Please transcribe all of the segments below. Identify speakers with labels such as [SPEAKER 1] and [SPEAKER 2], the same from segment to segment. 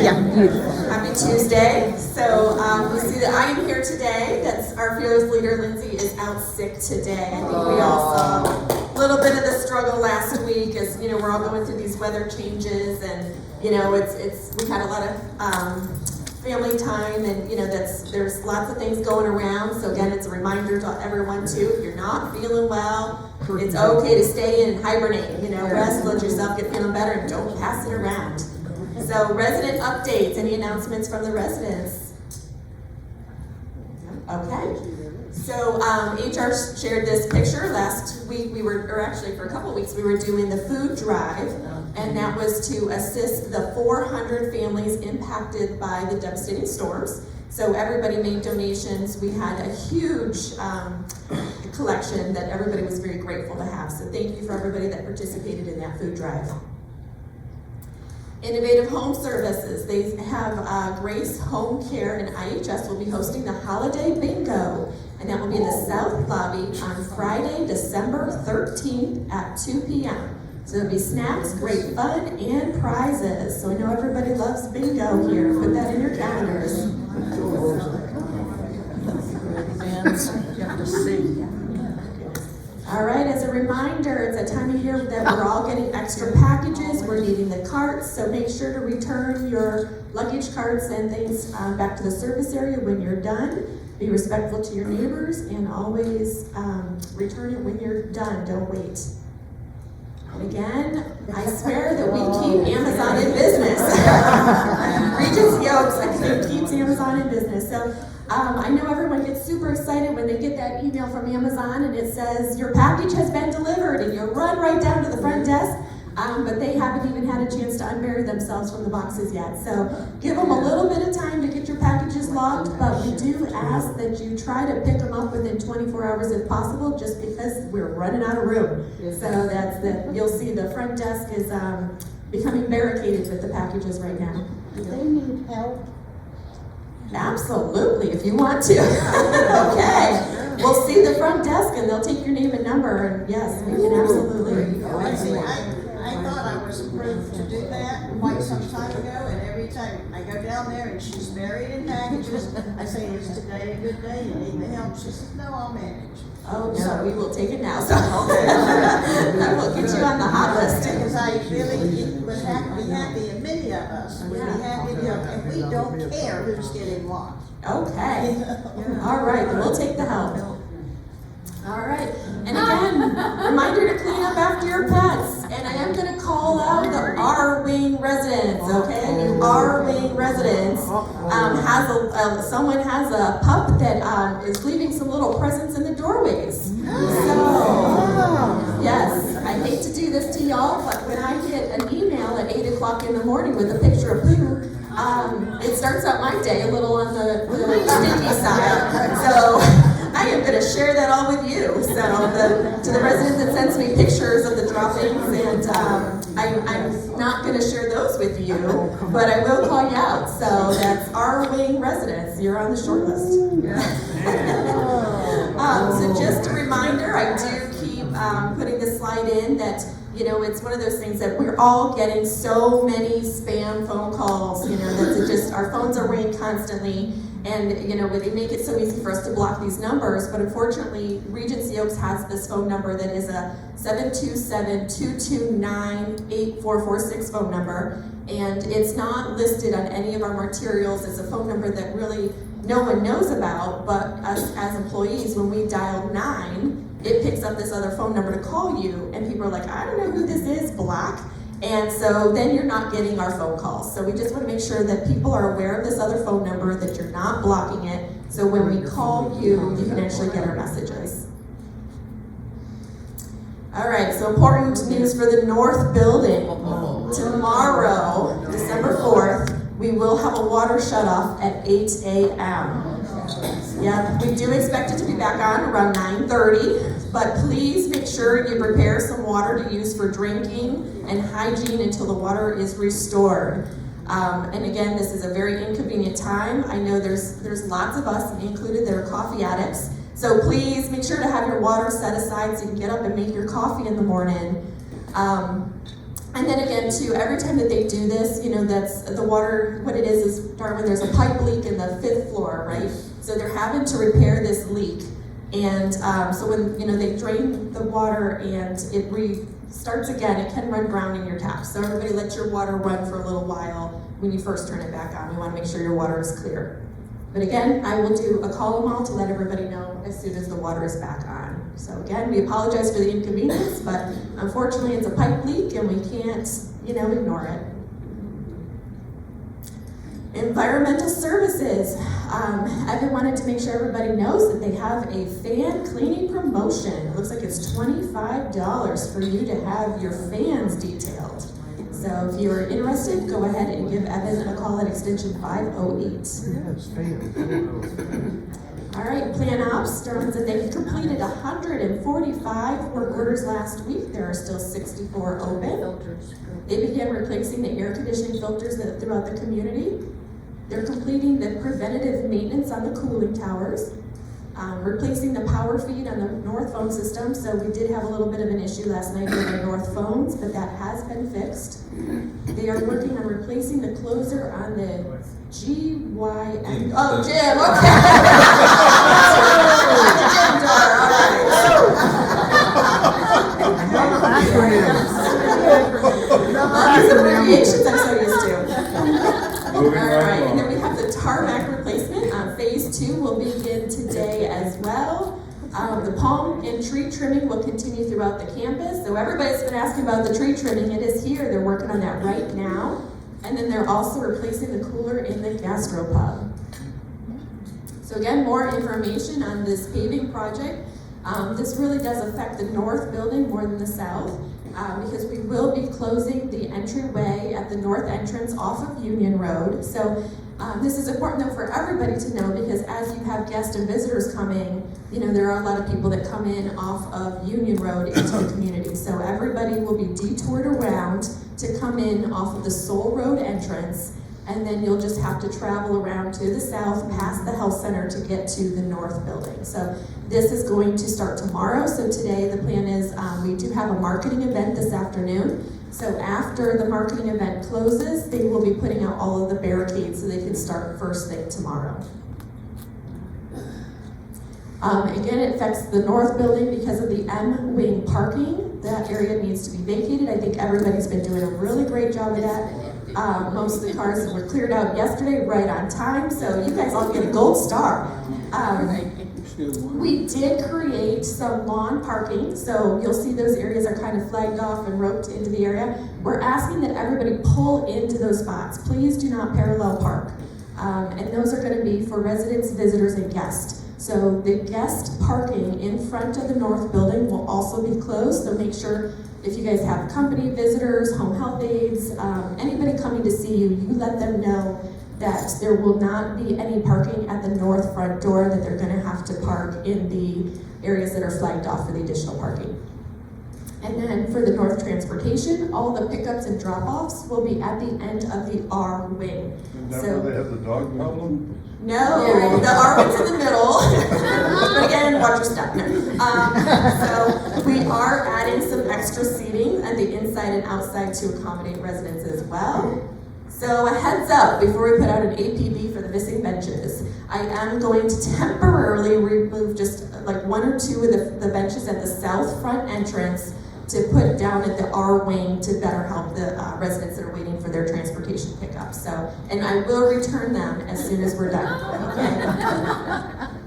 [SPEAKER 1] Happy Tuesday. So you see that I am here today. That's our fearless leader, Lindsay, is out sick today. I think we all saw a little bit of the struggle last week as, you know, we're all going through these weather changes and, you know, we've had a lot of family time and, you know, there's lots of things going around. So again, it's a reminder to everyone too, if you're not feeling well, it's okay to stay in and hibernate, you know, rest, let yourself get feeling better and don't pass it around. So resident updates, any announcements from the residents? Okay. So HR shared this picture last week. For a couple weeks, we were doing the food drive, and that was to assist the 400 families impacted by the devastating storms. So everybody made donations. We had a huge collection that everybody was very grateful to have. So thank you for everybody that participated in that food drive. Innovative Home Services, they have Grace Home Care and IHS will be hosting the Holiday Bingo, and that will be in the South Lobby on Friday, December 13th at 2 p.m. So there'll be snacks, great fun, and prizes. So I know everybody loves bingo here. Put that in your calendars. All right, as a reminder, it's a time of year that we're all getting extra packages. We're needing the carts, so make sure to return your luggage carts and things back to the service area when you're done. Be respectful to your neighbors and always return it when you're done. Don't wait. And again, I swear that we keep Amazon in business. Regency Oaks, I think, keeps Amazon in business. So I know everyone gets super excited when they get that email from Amazon and it says your package has been delivered, and you run right down to the front desk, but they haven't even had a chance to unbury themselves from the boxes yet. So give them a little bit of time to get your packages logged, but we do ask that you try to pick them up within 24 hours if possible, just because we're running out of room. So you'll see the front desk is becoming barricaded with the packages right now.
[SPEAKER 2] Do they need help?
[SPEAKER 1] Absolutely, if you want to. Okay. We'll see the front desk and they'll take your name and number, and yes, we can absolutely.
[SPEAKER 3] I thought I was approved to do that quite some time ago, and every time I go down there and she's buried in packages, I say, is today a good day? You need the help? She says, no, I'll manage.
[SPEAKER 1] Oh, no, we will take it now. So I will get you on the hot list.
[SPEAKER 3] Because I really would have to be happy, and many of us would be happy to help, and we don't care who's getting what.
[SPEAKER 1] Okay. All right, then we'll take the help. All right, and again, reminder to clean up after your pets. And I am going to call out the R-Wing residents, okay? You R-Wing residents someone has a pup that is leaving some little presents in the doorways. So, yes, I hate to do this to y'all, but when I get an email at 8 o'clock in the morning with a picture of poo, it starts out my day a little on the stinky side. So I am going to share that all with you. So to the resident that sends me pictures of the droppings, and I'm not going to share those with you, but I will call you out. So that's R-Wing residents. You're on the short list. So just a reminder, I do keep putting this slide in that, you know, it's one of those things that we're all getting so many spam phone calls, you know, that's just, our phones are ringing constantly, and, you know, they make it so easy for us to block these numbers, but unfortunately, Regency Oaks has this phone number that is a 727-229-8446 phone number, and it's not listed on any of our materials. It's a phone number that really no one knows about, but us as employees, when we dial 9, it picks up this other phone number to call you, and people are like, I don't know who this is, block. And so then you're not getting our phone calls. So we just want to make sure that people are aware of this other phone number, that you're not blocking it, so when we call you, you can actually get our messages. All right, so important news for the North Building. Tomorrow, December 4th, we will have a water shutoff at 8 a.m. Yeah, we do expect it to be back on around 9:30, but please make sure you prepare some water to use for drinking and hygiene until the water is restored. And again, this is a very inconvenient time. I know there's lots of us, me included, that are coffee addicts. So please make sure to have your water set aside so you can get up and make your coffee in the morning. And then again, too, every time that they do this, that's the water, what it is, Darwin, there's a pipe leak in the 5th floor, right? So they're having to repair this leak. And so when, they drain the water and it restarts again, it can run brown in your tap. So everybody let your water run for a little while when you first turn it back on. We want to make sure your water is clear. But again, I will do a call them all to let everybody know as soon as the water is back on. So again, we apologize for the inconvenience, but unfortunately it's a pipe leak and we can't, ignore it. Environmental services. I've been wanting to make sure everybody knows that they have a fan cleaning promotion. It looks like it's $25 for you to have your fans detailed. So if you're interested, go ahead and give Evan a call at extension 508.
[SPEAKER 2] Yes, fans.
[SPEAKER 1] All right, Plan Ops determines that they completed 145 work orders last week. There are still 64 open. They began replacing the air conditioning filters throughout the community. They're completing the preventative maintenance on the cooling towers, replacing the power feed on the north phone system. So we did have a little bit of an issue last night with the north phones, but that has been fixed. They are working on replacing the closer on the GYM. Oh, Jim, okay. The gym door, all right. These abbreviations I'm so used to. All right, and then we have the tarmac replacement. Phase 2 will begin today as well. The palm and tree trimming will continue throughout the campus. So everybody's been asking about the tree trimming. It is here. They're working on that right now. And then they're also replacing the cooler in the gastropub. So again, more information on this paving project. This really does affect the north building more than the south. Because we will be closing the entryway at the north entrance off of Union Road. So this is important though for everybody to know, because as you have guests and visitors coming, there are a lot of people that come in off of Union Road into the community. So everybody will be detoured around to come in off of the Soul Road entrance, and then you'll just have to travel around to the south past the health center to get to the north building. So this is going to start tomorrow. So today the plan is we do have a marketing event this afternoon. So after the marketing event closes, they will be putting out all of the barricades so they can start first thing tomorrow. Again, it affects the north building because of the M wing parking. That area needs to be vacated. I think everybody's been doing a really great job of that. Most of the cars were cleared out yesterday right on time, so you guys all get a gold star. We did create some lawn parking, so you'll see those areas are kind of flagged off and roped into the area. We're asking that everybody pull into those spots. Please do not parallel park. And those are going to be for residents, visitors, and guests. So the guest parking in front of the north building will also be closed, so make sure if you guys have company visitors, home health aides, anybody coming to see you, you let them know that there will not be any parking at the north front door, that they're going to have to park in the areas that are flagged off for the additional parking. And then for the north transportation, all the pickups and drop-offs will be at the end of the R wing.
[SPEAKER 4] Is that where they have the dog problem?
[SPEAKER 1] No, the R wing's in the middle. But again, watch your step. So we are adding some extra seating at the inside and outside to accommodate residents as well. So a heads up before we put out an APB for the missing benches. I am going to temporarily remove just like 1 or 2 of the benches at the south front entrance to put down at the R wing to better help the residents that are waiting for their transportation pickup. So, and I will return them as soon as we're done. Okay.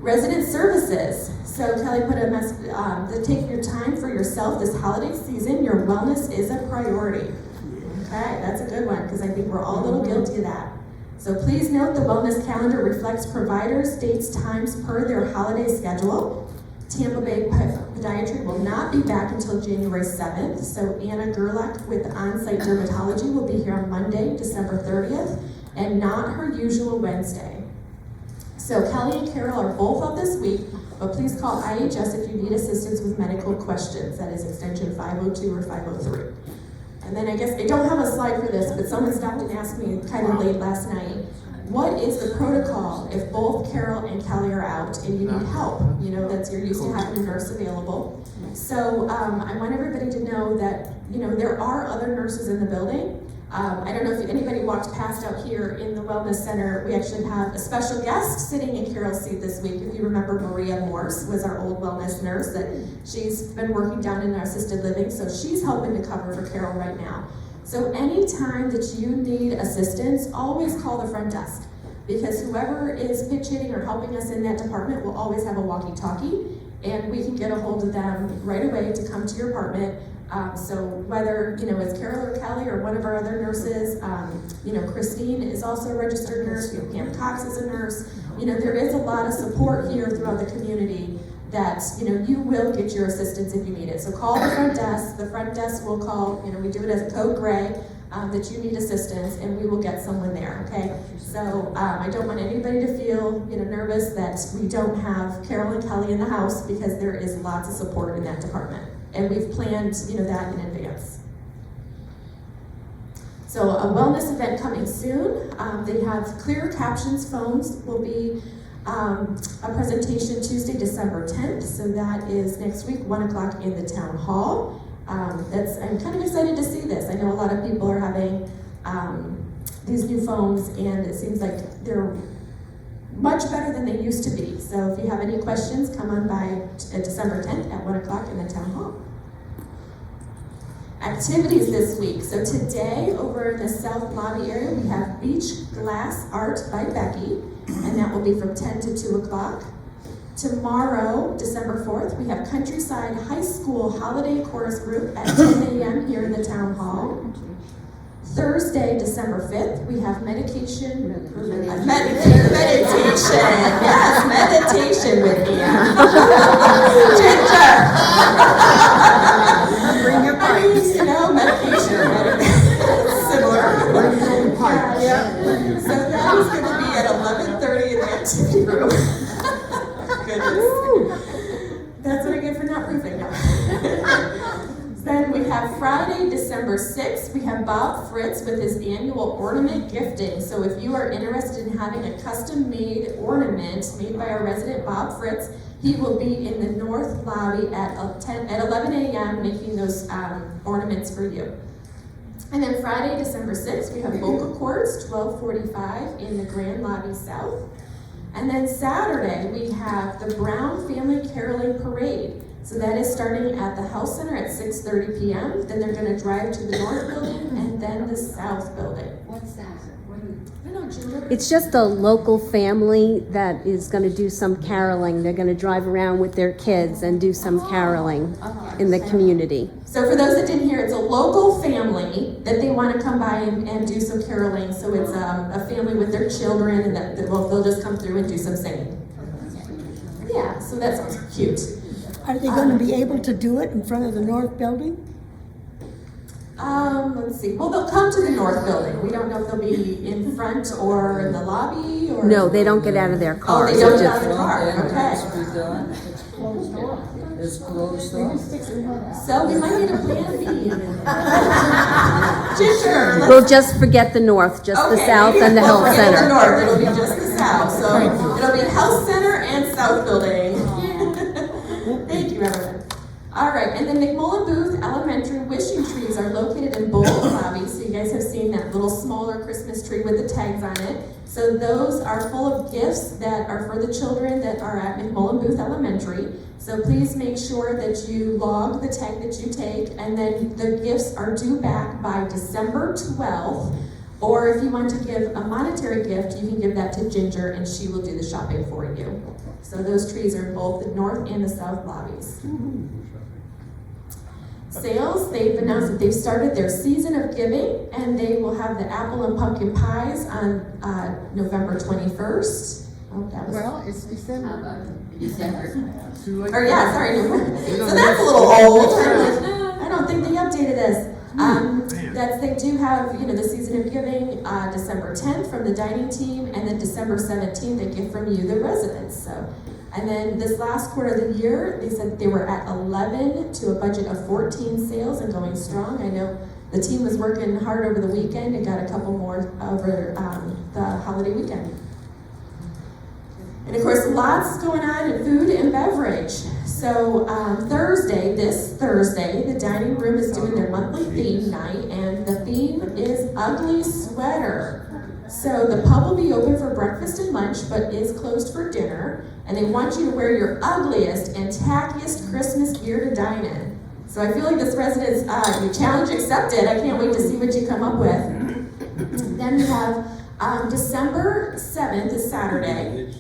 [SPEAKER 1] Resident services. So Kelly put a message to take your time for yourself this holiday season. Your wellness is a priority. Okay, that's a good one because I think we're all a little guilty of that. So please note the wellness calendar reflects providers' dates, times per their holiday schedule. Tampa Bay Podiatry will not be back until January 7th. So Anna Gerlach with On-Site Dermatology will be here on Monday, December 30th, and not her usual Wednesday. So Kelly and Carol are both out this week, but please call IHS if you need assistance with medical questions. That is extension 502 or 503. And then I guess, I don't have a slide for this, but someone stopped and asked me kind of late last night, what is the protocol if both Carol and Kelly are out and you need help? You know, that's, you're used to having a nurse available. So I want everybody to know that, you know, there are other nurses in the building. I don't know if anybody walked past out here in the Wellness Center. We actually have a special guest sitting in Carol's seat this week. If you remember, Maria Morse was our old wellness nurse that she's been working down in our assisted living, so she's helping to cover for Carol right now. So anytime that you need assistance, always call the front desk, because whoever is pitch hitting or helping us in that department will always have a walkie-talkie, and we can get a hold of them right away to come to your apartment. So whether, you know, it's Carol or Kelly or one of our other nurses, you know, Christine is also a registered nurse, you know, Pam Cox is a nurse. You know, there is a lot of support here throughout the community that, you know, you will get your assistance if you need it. So call the front desk will call, you know, we do it as a code gray, that you need assistance, and we will get someone there, okay? So I don't want anybody to feel, you know, nervous that we don't have Carol and Kelly in the house, because there is lots of support in that department. And we've planned, you know, that in advance. So a wellness event coming soon. They have clear captions phones will be a presentation Tuesday, December 10th. So that is next week, 1 o'clock in the town hall. I'm kind of excited to see this. I know a lot of people are having these new phones, and it seems like they're much better than they used to be. So if you have any questions, come on by December 10th at 1 o'clock in the town hall. Activities this week. So today, over in the south lobby area, we have Beach Glass Art by Becky, and that will be from 10 to 2 o'clock. Tomorrow, December 4th, we have Countryside High School Holiday Chorus Group at 10 a.m. here in the town hall. Thursday, December 5th, we have meditation with Ian. Ginger!
[SPEAKER 3] Bring your pipes.
[SPEAKER 1] You know, medication, similar. Yeah. So that is going to be at 11:30 in the activity room. Goodness. That's what I get for not proofing now. Then we have Friday, December 6th, we have Bob Fritz with his annual ornament gifting. So if you are interested in having a custom-made ornament made by our resident Bob Fritz, he will be in the north lobby at 11 a.m. making those ornaments for you. And then Friday, December 6th, we have vocal cords, 12:45 in the Grand Lobby South. And then Saturday, we have the Brown Family Caroling Parade. So that is starting at the Health Center at 6:30 p.m. Then they're going to drive to the North Building and then the South Building.
[SPEAKER 2] What's that?
[SPEAKER 1] I don't know, Ginger.
[SPEAKER 2] It's just a local family that is going to do some caroling. They're going to drive around with their kids and do some caroling in the community.
[SPEAKER 1] So for those that didn't hear, it's a local family that they want to come by and do some caroling. So it's a family with their children, and they'll just come through and do some singing. Yeah, so that sounds cute.
[SPEAKER 5] Are they going to be able to do it in front of the North Building?
[SPEAKER 1] Let's see. Well, they'll come to the North Building. We don't know if they'll be in front or in the lobby or.
[SPEAKER 2] No, they don't get out of their
[SPEAKER 1] Oh,
[SPEAKER 2] cars.
[SPEAKER 1] they don't
[SPEAKER 2] It's
[SPEAKER 1] get out of
[SPEAKER 2] just-
[SPEAKER 1] the car. Okay.
[SPEAKER 6] It's closed off.
[SPEAKER 1] So we might need a plan B. Ginger, let's.
[SPEAKER 2] We'll just forget the north, just the
[SPEAKER 1] Okay,
[SPEAKER 2] south
[SPEAKER 1] maybe
[SPEAKER 2] and the
[SPEAKER 1] we'll
[SPEAKER 2] health
[SPEAKER 1] forget the
[SPEAKER 2] center.
[SPEAKER 1] north. It'll be just the south. So it'll be Health Center and South Building. Thank you, everyone. All right, and then McMullen Booth Elementary wishing trees are located in both lobbies. So you guys have seen that little smaller Christmas tree with the tags on it. So those are full of gifts that are for the children that are at McMullen Booth Elementary. So please make sure that you log the tag that you take, and then the gifts are due back by December 12th. Or if you want to give a monetary gift, you can give that to Ginger and she will do the shopping for you. So those trees are in both the north and the south lobbies. Sales, they've announced that they've started their season of giving, and they will have the apple and pumpkin pies on November 21st. Oh, that was,
[SPEAKER 5] Well, it's December.
[SPEAKER 1] or yeah, sorry. So that's a little old. I don't think they updated this. They do have, the season of giving, December 10th from the dining team, and then December 17th, a gift from you, the residents. So, and then this last quarter of the year, they said they were at 11 to a budget of 14 sales and going strong. I know the team was working hard over the weekend and got a couple more over the holiday weekend. weekend. And of course, lots going on in food and beverage. So this Thursday, the dining room is doing their monthly theme night, and the theme is Ugly Sweater. So the pub will be open for breakfast and lunch, but is closed for dinner. And they want you to wear your ugliest and tackiest Christmas gear to dine in. So I feel like this residence, your challenge accepted. I can't wait to see what you come up with. Then we have December 7th is Saturday.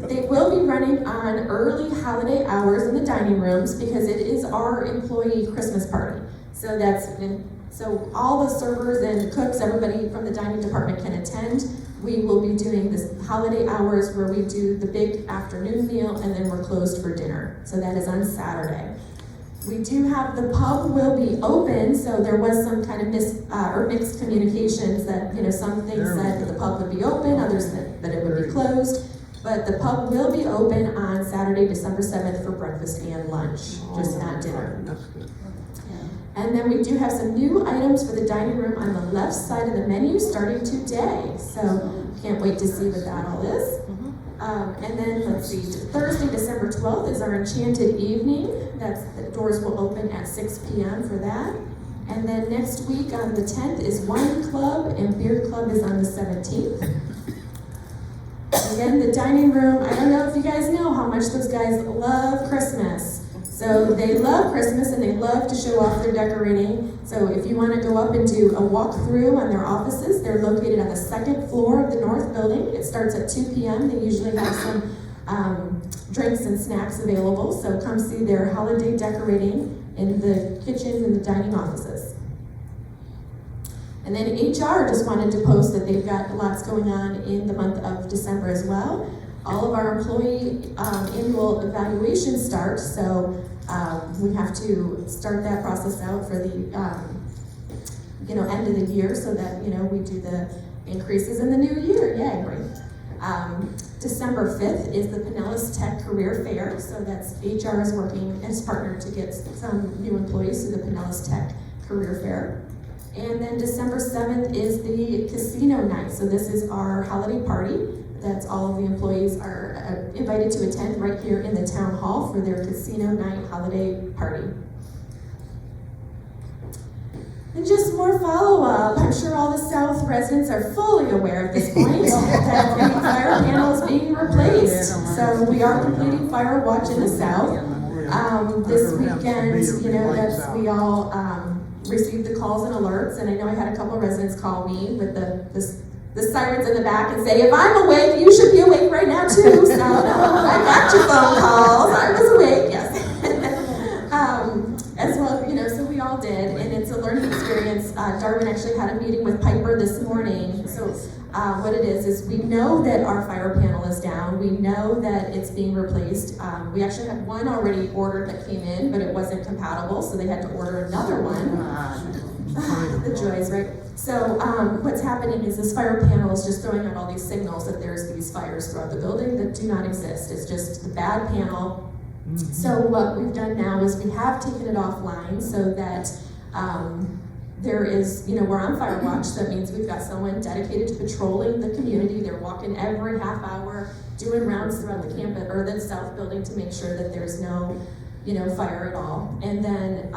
[SPEAKER 1] They will be running on early holiday hours in the dining rooms because it is our employee Christmas party. So all the servers and cooks, everybody from the dining department can attend. We will be doing this holiday hours where we do the big afternoon meal and then we're closed for dinner. So that is on Saturday. We do have, the pub will be open, so there was some kind of mixed communications that, some things said that the pub would be open, others that it would be closed. But the pub will be open on Saturday, December 7th for breakfast and lunch, just not dinner. And then we do have some new items for the dining room on the left side of the menu starting today. So can't wait to see what that all is. And then let's see, Thursday, December 12th is our Enchanted Evening. The doors will open at 6 p.m. for that. And then next week on the 10th is Wine Club, and Beer Club is on the 17th. Again, the dining room, I don't know if you guys know how much those guys love Christmas. So they love Christmas and they love to show off their decorating. So if you want to go up and do a walkthrough on their offices, they're located on the second floor of the north building. It starts at 2 p.m. They usually have some drinks and snacks available. So come see their holiday decorating in the kitchens and the dining offices. And then HR just wanted to post that they've got lots going on in the month of December as well. All of our employee annual evaluations start, so we have to start that process out for the end of the year, so that we do the increases in the new year. Yay, right? December 5th is the Pinellas Tech Career Fair, so that's HR is working as partner to get some new employees through the Pinellas Tech Career Fair. And then December 7th is the casino night, so this is our holiday party. That's all of the employees are invited to attend right here in the town hall for their casino night holiday party. And just more follow-up. I'm sure all the South residents are fully aware at this point that the fire panel is being replaced. So we are completing fire watch in the South. This weekend, that we all received the calls and alerts, and I know I had a couple residents call me with the sirens in the back and say, if I'm awake, you should be awake right now too. So I got your phone calls. I was awake, yes. As well, so we all did, and it's a learning experience. Darwin actually had a meeting with Piper this morning. So what it is we know that our fire panel is down. We know that it's being replaced. We actually had one already ordered that came in, but it wasn't compatible, so they had to order another one. The joys, right? So what's happening is this fire panel is just throwing out all these signals that there's these fires throughout the building that do not exist. It's just the bad panel. So what we've done now is we have taken it offline so that there is, we're on fire watch. So that means we've got someone dedicated to patrolling the community. They're walking every half hour, doing rounds throughout the campus or the south building to make sure that there's no, fire at all. And then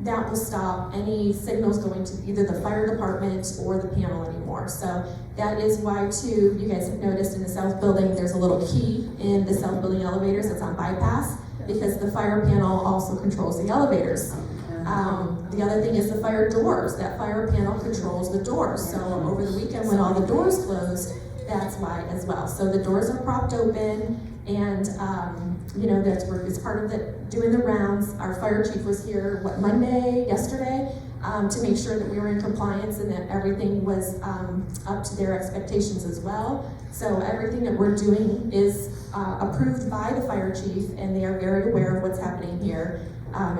[SPEAKER 1] that will stop any signals going to either the fire department or the panel anymore. So that is why too, you guys have noticed in the south building, there's a little key in the south building elevators that's on bypass because the fire panel also controls the elevators. The other thing is the fire doors. That fire panel controls the doors. So over the weekend when all the doors closed, that's why as well. So the doors are propped open, and that's where it's part of doing the rounds. Our fire chief was here, yesterday, to make sure that we were in compliance and that everything was up to their expectations as well. So everything that we're doing is approved by the fire chief, and they are very aware of what's happening here.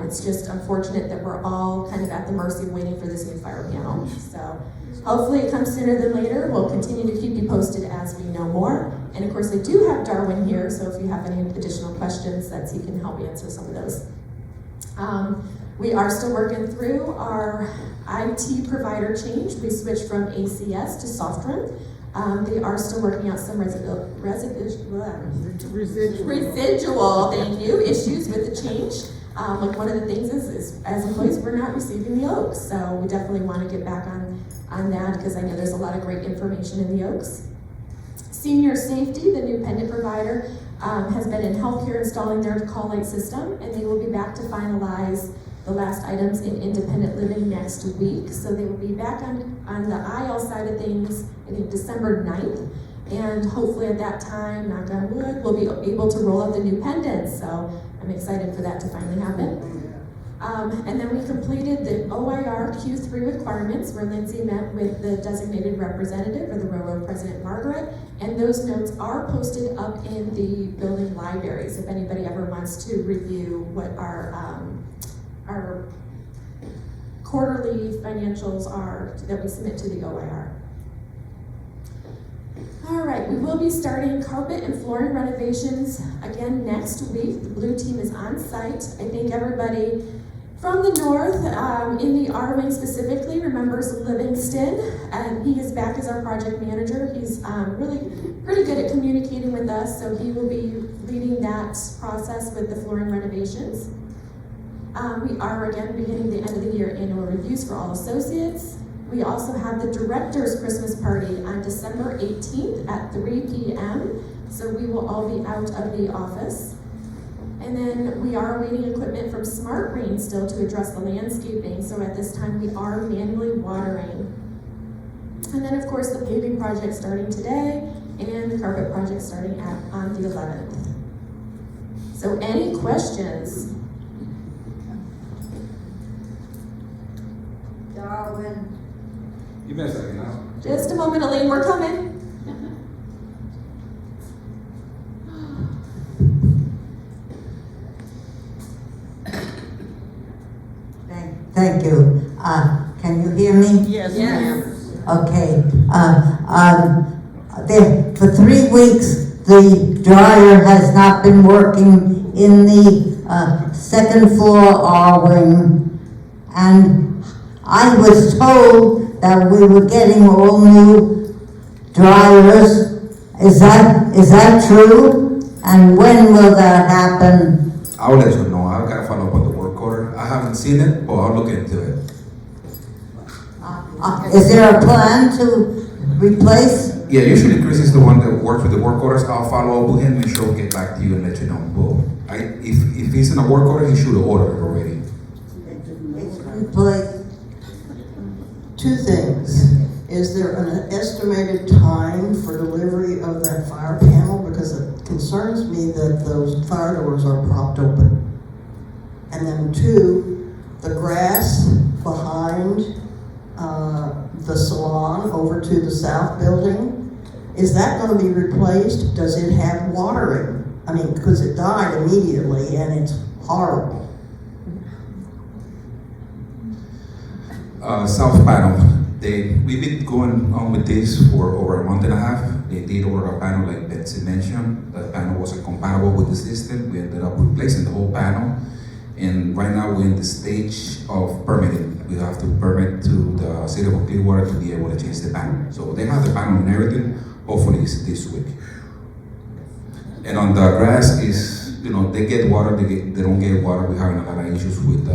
[SPEAKER 1] It's just unfortunate that we're all kind of at the mercy of waiting for this new fire panel. So hopefully it comes sooner than later. We'll continue to keep you posted as we know more. And of course I do have Darwin here, so if you have any additional questions, he can help answer some of those. We are still working through our IT provider change. We switched from ACS to SoftRun. They are still working out some residual, thank you, issues with the change. Like one of the things is as employees, we're not receiving the OAKs, so we definitely want to get back on that because I know there's a lot of great information in the OAKs. Senior Safety, the new pendant provider, has been in healthcare installing their call light system, and they will be back to finalize the last items in independent living next week. So they will be back on the IL side of things, I think December 9th. And hopefully at that time, knock on wood, we'll be able to roll out the new pendants. So I'm excited for that to finally happen. And then we completed the OIR Q3 requirements where Lindsay met with the designated representative or the railroad president, Margaret. And those notes are posted up in the building libraries if anybody ever wants to review what our quarterly financials are that we submit to the OIR. All right, we will be starting carpet and flooring renovations again next week. The blue team is on site. I think everybody from the north, in the R wing specifically, remembers Livingston, and he is back as our project manager. He's really pretty good at communicating with us, so he will be leading that process with the flooring renovations. We are again beginning the end of the year annual reviews for all associates. We also have the director's Christmas party on December 18th at 3 p.m. So we will all be out of the office. And then we are awaiting equipment from Smart Rain still to address the landscaping. So at this time we are manually watering. And then of course the paving project starting today and the carpet project starting on the 11th. So any questions?
[SPEAKER 3] Darwin.
[SPEAKER 7] You missed that, you know?
[SPEAKER 1] Just a moment, Elaine, we're coming.
[SPEAKER 8] Thank you. Can you hear me?
[SPEAKER 5] Yes, ma'am.
[SPEAKER 8] Okay. For 3 weeks, the dryer has not been working in the second floor R wing, and I was told that we were getting all new dryers. Is that true? And when will that happen?
[SPEAKER 7] I'll let you know. I've got to follow up on the work order. I haven't seen it, but I'll look into it.
[SPEAKER 8] Is there a plan to replace?
[SPEAKER 7] Yeah, usually Chris is the one that works with the work orders. I'll follow up with him and she'll get back to you and let you know. But if he's in a work order, he should have ordered it already.
[SPEAKER 8] Replace.
[SPEAKER 3] 2 things. Is there an estimated time for delivery of that fire panel? Because it concerns me that those fire doors are propped open. And then 2, the grass behind the salon over to the south building, is that going to be replaced? Does it have watering? I mean, because it died immediately and it's horrible.
[SPEAKER 7] South panel. We've been going on with this for over a month and a half. They did order a panel like Betsy mentioned. The panel wasn't compatible with the system. We ended up replacing the whole panel. And right now we're in the stage of permitting. We have to permit to the city of Clearwater to be able to change the panel. So they have the panel and everything. Hopefully it's this week. And on the grass is, they get water, they don't get water. We're having a lot of issues with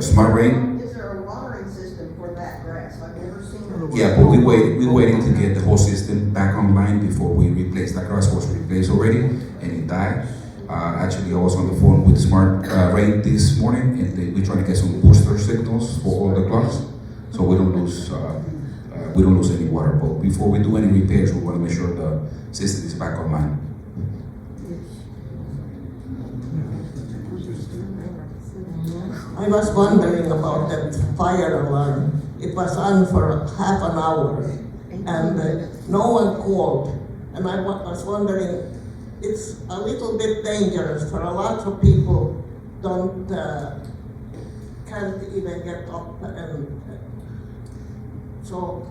[SPEAKER 7] Smart Rain.
[SPEAKER 3] Is there a watering system for that grass? I've never seen it.
[SPEAKER 7] Yeah, but we're waiting to get the whole system back online before we replace. That grass was replaced already and it died. Actually, I was on the phone with Smart Rain this morning, and we're trying to get some booster signals for all the clocks, so we don't lose any water. But before we do any repairs, we want to make sure the system is back online.
[SPEAKER 9] I was wondering about that fire alarm. It was on for half an hour, and no one called. And I was wondering, it's a little bit dangerous for a lot of people can't even get up, and so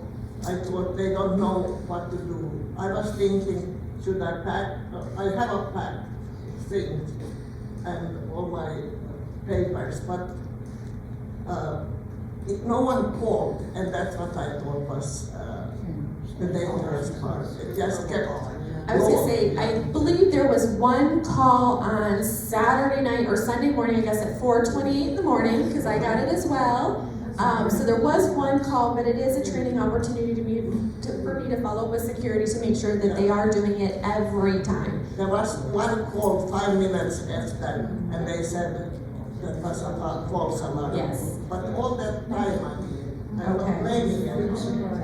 [SPEAKER 9] I thought they don't know what to do. I was thinking, should I pack? I have a pack thing and all my papers, but no one called, and that's what I thought was the dangerous part. It just kept.
[SPEAKER 1] I was gonna say, I believe there was one call on Saturday night or Sunday morning, I guess at 4:28 in the morning, because I got it as well. So there was one call, but it is a training opportunity for me to follow up with security to make sure that they are doing it every time.
[SPEAKER 9] There was one call 5 minutes after, and they said that was about false alarm.
[SPEAKER 1] Yes.
[SPEAKER 9] But all that time, I was
[SPEAKER 1] Okay.
[SPEAKER 9] blaming them.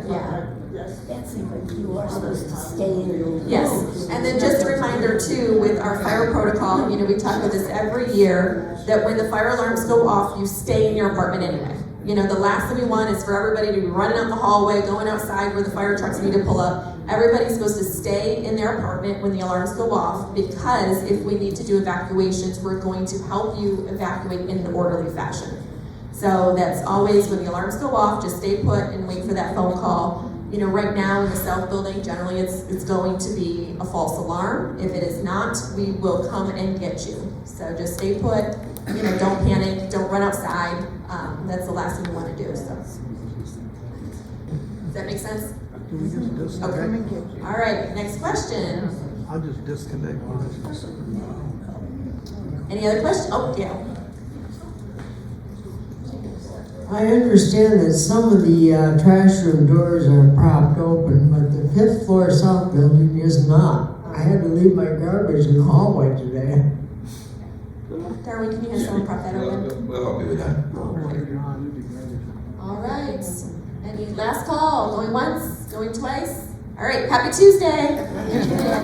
[SPEAKER 1] Yeah.
[SPEAKER 9] Yes.
[SPEAKER 5] Betsy, but you are supposed to stay in your.
[SPEAKER 1] Yes, and then just a reminder too, with our fire protocol, you know, we talk about this every year, that when the fire alarms go off, you stay in your apartment anyway. You know, the last thing we want is for everybody to be running out the hallway, going outside where the fire trucks need to pull up. Everybody's supposed to stay in their apartment when the alarms go off, because if we need to do evacuations, we're going to help you evacuate in an orderly fashion. So that's always, when the alarms go off, just stay put and wait for that phone call. You know, right now in the South Building, generally it's going to be a false alarm. If it is not, we will come and get you. So just stay put, you know, don't panic, don't run outside. That's the last thing you want to do, so. Does that make sense? Okay. All right, next question.
[SPEAKER 6] I'll just disconnect.
[SPEAKER 1] Any other questions? Oh, Gail.
[SPEAKER 10] I understand that some of the trash room doors are propped open, but the 5th floor south building is not. I had to leave my garbage in the hallway today.
[SPEAKER 1] Darwin, can you have someone prop that open?
[SPEAKER 7] We'll help you with that.
[SPEAKER 1] All right. Any last call? Going once? Going twice? All right, happy Tuesday.